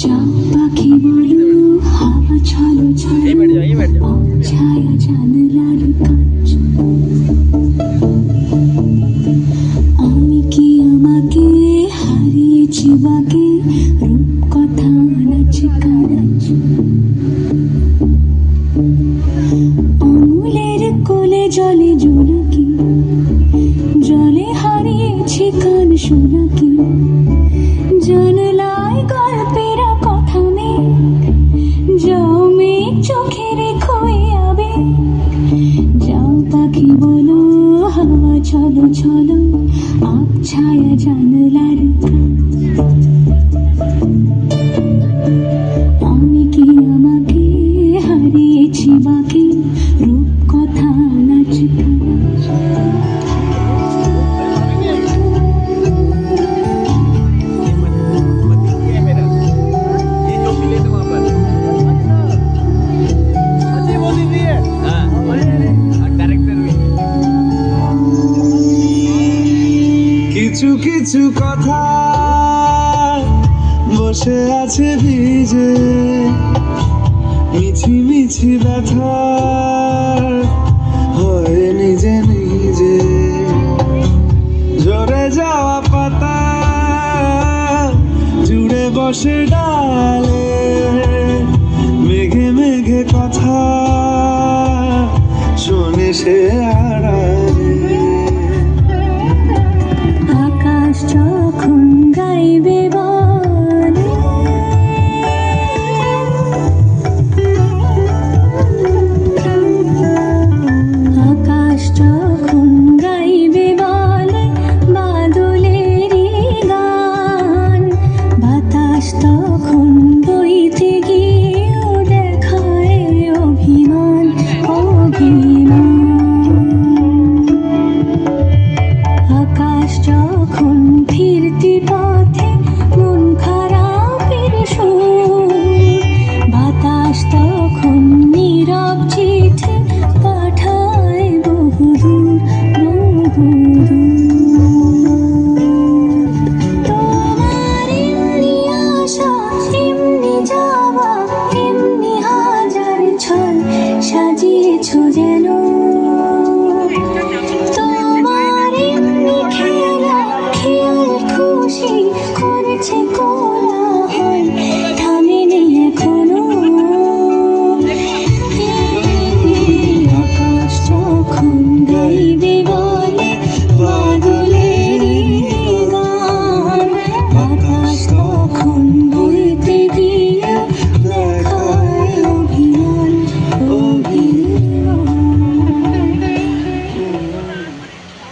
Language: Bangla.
যাও পাখি বলো হাওয়া ছলো ছলো ছায়া জানলার কাজ। আমি কি আমাকে হারিয়েছি বাকে রূপ কথা নাচ কাজ। অমূলের কোলে জলে জোনাকি জলে হারিয়েছি কান শোনাকি। জানলায় গল্পের কথা মেঘ যাও মেঘ চোখে রেখো আবেগ। যাও পাখি বলো হাওয়া ছলো ছলো আব ছায়া জানলার কাজ। আমি কি আমাকে হারিয়েছি বাকি রূপ কথা নাচ কাজ। কিছু কিছু কথা বসে আছে ভিজে মিছি মিছি ব্যথা হয় নিজে নিজে। ঝরে যাওয়া পাতা জুড়ে বসে ডালে মেঘে মেঘে কথা শোনে সে আড়ালে।